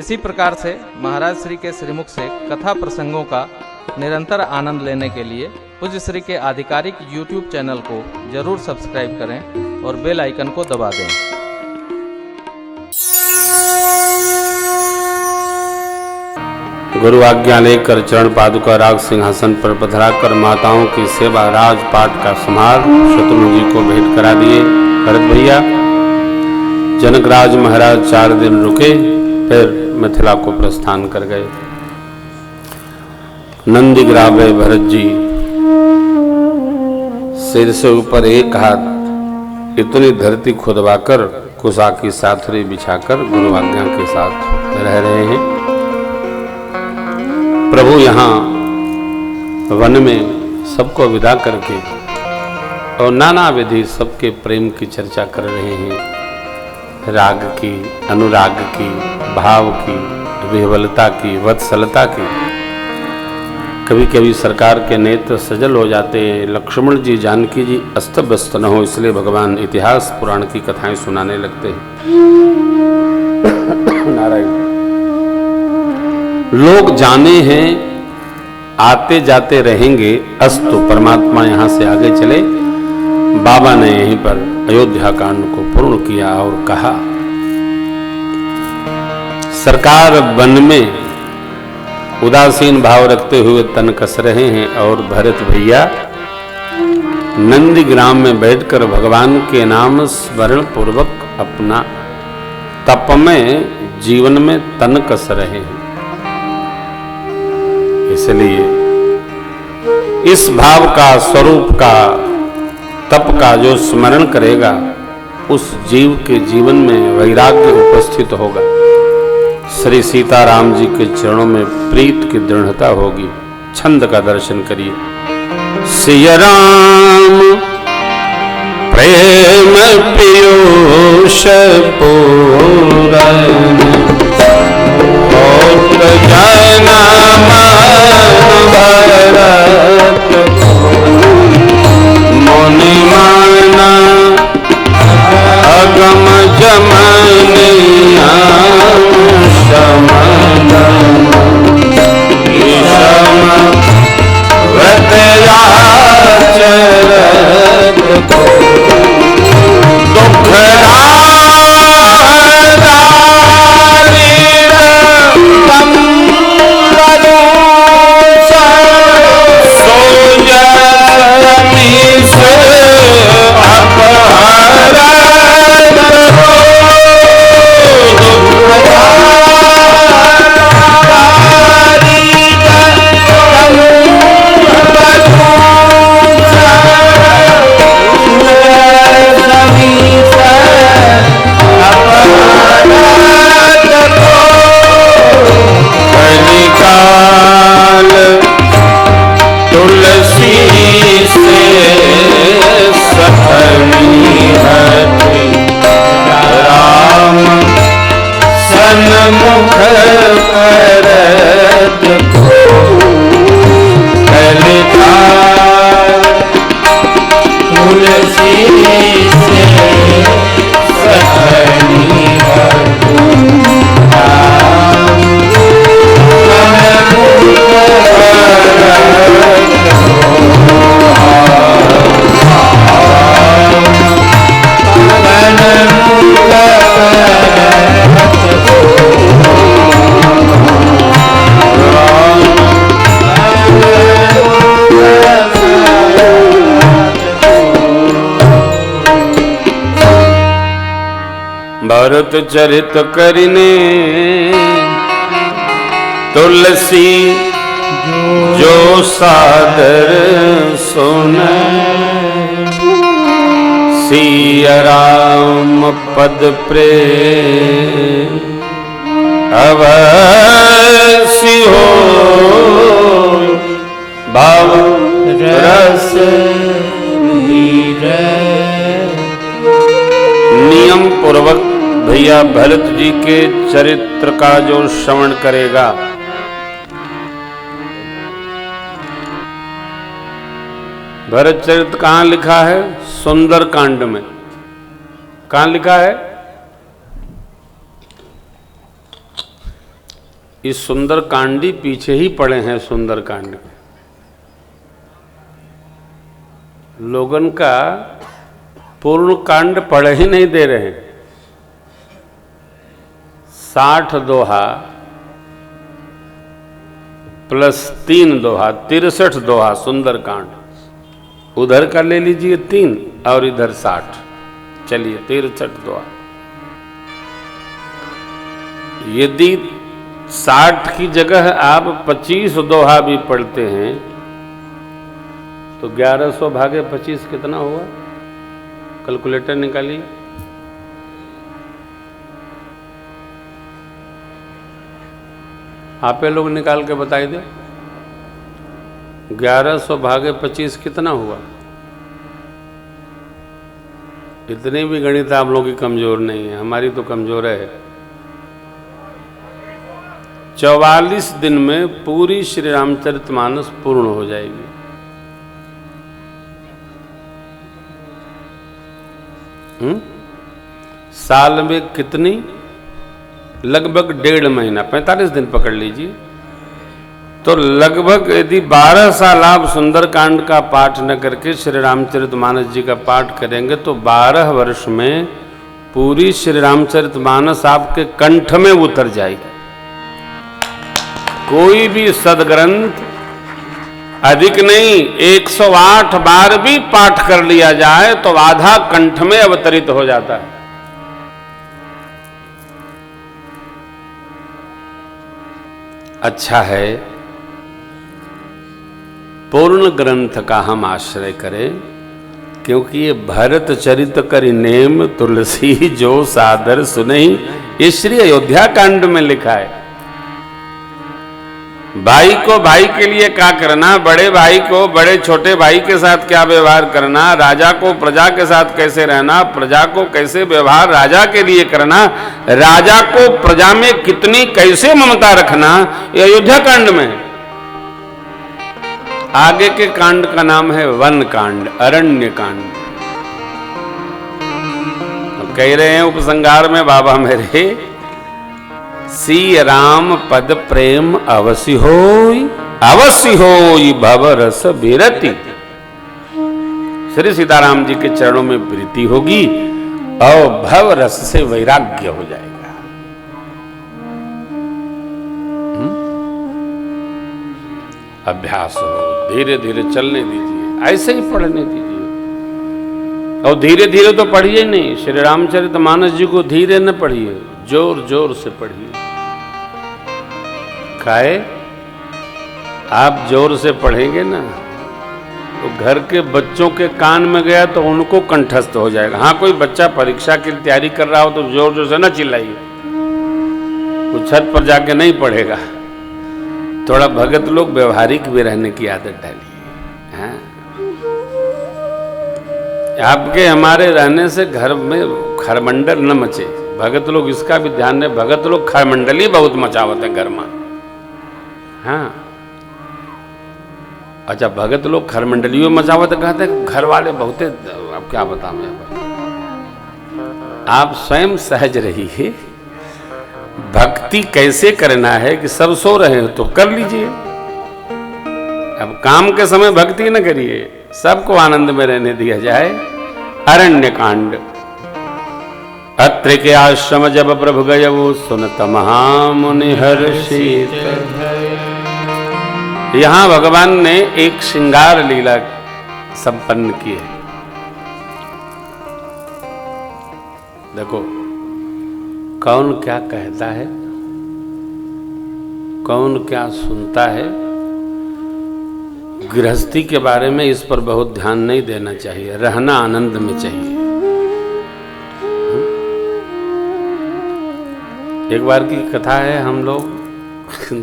इसी प्रकार से महाराज श्री के श्रीमुख से कथा प्रसंगों का निरंतर आनंद लेने के लिए पूज्य श्री के आधिकारिक YouTube चैनल को जरूर सब्सक्राइब करें और बेल आइकन को दबा दें। गुरु आज्ञा लेकर चरण पादुका राग सिंहासन पर पधराकर माताओं की सेवा राजपाट का संभार शत्रुघ्न जी को भेंट करा दिए। भरत भैया जनकराज महाराज 4 दिन रुके, फिर मिथिला को प्रस्थान कर गए। नंदीग्रावे भरत जी सिर से ऊपर एक हाथ इतनी धरती खुदवाकर कुशा की साथरी बिछाकर गुरु आज्ञा के साथ रह रहे हैं। प्रभु यहाँ वन में सबको विदा करके और नाना विधि सबके प्रेम की चर्चा कर रहे हैं। राग की, अनुराग की, भाव की, विह्वलता की, वत्सलता की। कभी कभी सरकार के नेत्र सजल हो जाते हैं। लक्ष्मण जी, जानकी जी अस्त व्यस्त न हो, इसलिए भगवान इतिहास पुराण की कथाएं सुनाने लगते हैं। नारायण। लोग जाने हैं, आते जाते रहेंगे, अस्तु परमात्मा यहाँ से आगे चले। बाबा ने यहीं पर अयोध्या कांड को पूर्ण किया और कहा, सरकार वन में उदासीन भाव रखते हुए तन कस रहे हैं और भरत भैया नंदीग्राम में बैठकर भगवान के नाम स्मरण पूर्वक अपना तपमय जीवन में तन कस रहे हैं। इसलिए इस भाव का, स्वरूप का, तप का जो स्मरण करेगा उस जीव के जीवन में वैराग्य उपस्थित होगा। श्री सीताराम जी के चरणों में प्रीत की दृढ़ता होगी। छंद का दर्शन करिए। सिया राम प्रेम पीयूष पूरन होत जना मन भरत मुनि माना अगम जमनिया भरत चरित करिने तुलसी जो सादर सुन। सिया राम पद प्रेम अवश्य हो, भाव रस नियम पूर्वक भैया भरत जी के चरित्र का जो श्रवण करेगा, भरत चरित्र कहाँ लिखा है? सुंदर कांड में। कहाँ लिखा है? इस सुंदरकांडी पीछे ही पड़े हैं सुंदरकांड के। लोगन का पूर्ण कांड पढ़ ही नहीं दे रहे हैं। 60 दोहा प्लस 3 दोहा 63 दोहा सुंदरकांड। उधर का ले लीजिए 3 और इधर 60, चलिए 63 दोहा। यदि 60 की जगह आप 25 दोहा भी पढ़ते हैं तो 1100 भागे 25 कितना हुआ? कैलकुलेटर निकालिए। आप लोग निकाल के बताइए दे। 1100 भागे 25 कितना हुआ? इतनी भी गणित आप लोगों की कमजोर नहीं है, हमारी तो कमजोर है। 44 दिन में पूरी श्री रामचरितमानस पूर्ण हो जाएगी। साल में कितनी? लगभग 1.5 महीना, 45 दिन पकड़ लीजिए। तो लगभग यदि 12 साल आप सुंदरकांड का पाठ न करके श्री रामचरितमानस जी का पाठ करेंगे तो 12 वर्ष में पूरी श्री रामचरितमानस आपके कंठ में उतर जाएगी। कोई भी सदग्रंथ अधिक नहीं 108 बार भी पाठ कर लिया जाए तो आधा कंठ में अवतरित हो जाता है। अच्छा है पूर्ण ग्रंथ का हम आश्रय करें, क्योंकि ये भरत चरित करि नेम तुलसी जो सादर सुनहि, ये श्री अयोध्या कांड में लिखा है। भाई को भाई के लिए क्या करना, बड़े भाई को बड़े छोटे भाई के साथ क्या व्यवहार करना, राजा को प्रजा के साथ कैसे रहना, प्रजा को कैसे व्यवहार राजा के लिए करना, राजा को प्रजा में कितनी कैसे ममता रखना, ये अयोध्या कांड में। आगे के कांड का नाम है वन कांड, अरण्य कांड। तो कह रहे हैं उपसंहार में बाबा मेरे, सी राम पद प्रेम अवश्य होई भव रस विरति। श्री सीताराम जी के चरणों में प्रीति होगी और भव रस से वैराग्य हो जाएगा। अभ्यास हो, धीरे धीरे चलने दीजिए, ऐसे ही पढ़ने दीजिए। और धीरे धीरे तो पढ़िए नहीं, श्री रामचरितमानस जी को धीरे न पढ़िए, जोर जोर से पढ़िए। काहे? आप जोर से पढ़ेंगे ना तो घर के बच्चों के कान में गया तो उनको कंठस्थ हो जाएगा। हाँ, कोई बच्चा परीक्षा की तैयारी कर रहा हो तो जोर जोर से ना चिल्लाइए, वो छत पर जाके नहीं पढ़ेगा। थोड़ा भगत लोग व्यवहारिक भी रहने की आदत डालिए। हाँ, आपके हमारे रहने से घर में खरमंडल न मचे। भगत लोग इसका भी ध्यान दें, भगत लोग खरमंडली बहुत मचावत है घर में। हाँ, अच्छा, भगत लोग खरमंडलियों मचावत कहते हैं, घर वाले बहुते। अब क्या बताऊं मैं, आप स्वयं सहज रहिए। भक्ति कैसे करना है कि सब सो रहे हो तो कर लीजिए। अब काम के समय भक्ति न करिए, सबको आनंद में रहने दिया जाए। अरण्य कांड। अत्रि के आश्रम जब प्रभु गय वो सुनत महामुनि हर्षित। यहां भगवान ने एक श्रृंगार लीला संपन्न की है। देखो कौन क्या कहता है, कौन क्या सुनता है। गृहस्थी के बारे में इस पर बहुत ध्यान नहीं देना चाहिए, रहना आनंद में चाहिए। एक बार की कथा है, हम लोग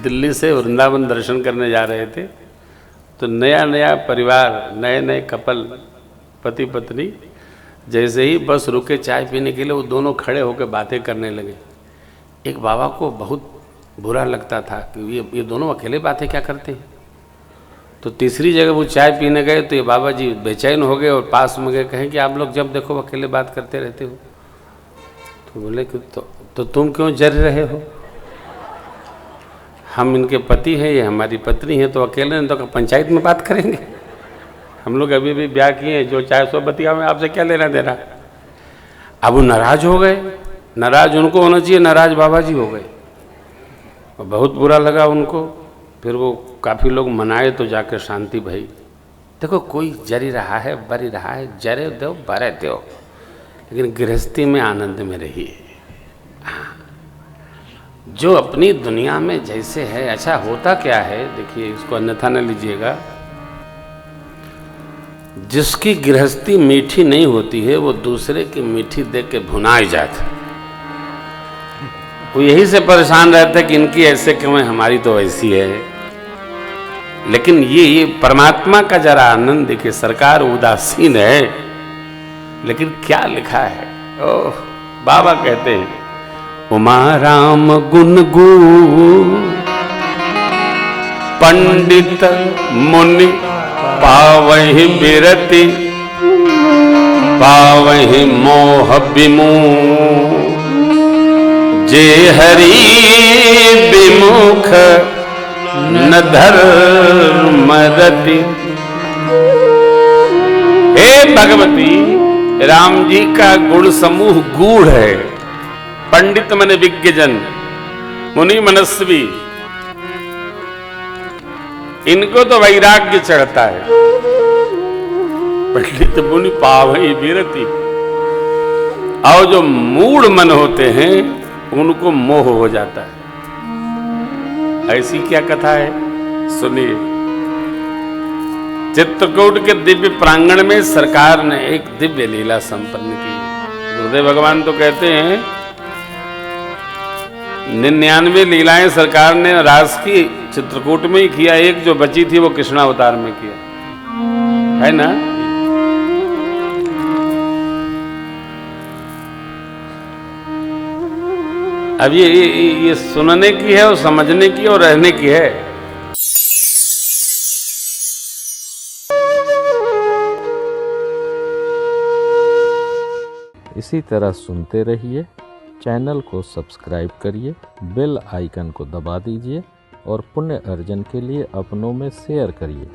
दिल्ली से वृंदावन दर्शन करने जा रहे थे, तो नया नया परिवार, नए नए कपल, पति पत्नी, जैसे ही बस रुके चाय पीने के लिए वो दोनों खड़े होकर बातें करने लगे। एक बाबा को बहुत बुरा लगता था कि ये दोनों अकेले बातें क्या करते हैं। तो तीसरी जगह वो चाय पीने गए तो ये बाबा जी बेचैन हो गए और पास में गए, कहें कि आप लोग जब देखो अकेले बात करते रहते हो। तो बोले कि तो तुम क्यों जर रहे हो। हम इनके पति हैं, ये हमारी पत्नी है, तो अकेले नहीं तो पंचायत में बात करेंगे। हम लोग अभी भी ब्याह किए, जो चाहे सो बतिया में, आपसे क्या लेना देना। अब वो नाराज हो गए, नाराज उनको होना चाहिए, नाराज बाबा जी हो गए, और बहुत बुरा लगा उनको। फिर वो काफ़ी लोग मनाए तो जाकर शांति भई। देखो कोई जरी रहा है, बरी रहा है, जरे दो बरे दो, लेकिन गृहस्थी में आनंद में रहिए। जो अपनी दुनिया में जैसे है, अच्छा होता क्या है, देखिए इसको अन्यथा न लीजिएगा। जिसकी गृहस्थी मीठी नहीं होती है वो दूसरे की मीठी देख के भुनाई जाता है। वो यही से परेशान रहते कि इनकी ऐसे क्यों है, हमारी तो ऐसी है। लेकिन ये परमात्मा का जरा आनंद देखिए। सरकार उदासीन है, लेकिन क्या लिखा है। ओह, बाबा कहते हैं उमा राम गुण गु पंडित मुनि पावहि बिरति, पावहि मोह विमुख, जे हरि विमुख न धर्म रति। हे भगवती, राम जी का गुण समूह गूढ़ है। पंडित मने विज्ञजन, मुनि मनस्वी, इनको तो वैराग्य चढ़ता है। पंडित मुनि पावहि विरति, और जो मूढ़ मन होते हैं उनको मोह हो जाता है। ऐसी क्या कथा है, सुनिए। चित्रकूट के दिव्य प्रांगण में सरकार ने एक दिव्य लीला संपन्न की। गुरुदेव भगवान तो कहते हैं 99 लीलाएं सरकार ने रास की चित्रकूट में ही किया, एक जो बची थी वो कृष्णावतार में किया, है ना। अब ये सुनने की है और समझने की और रहने की है। इसी तरह सुनते रहिए, चैनल को सब्सक्राइब करिए, बेल आइकन को दबा दीजिए और पुण्य अर्जन के लिए अपनों में शेयर करिए।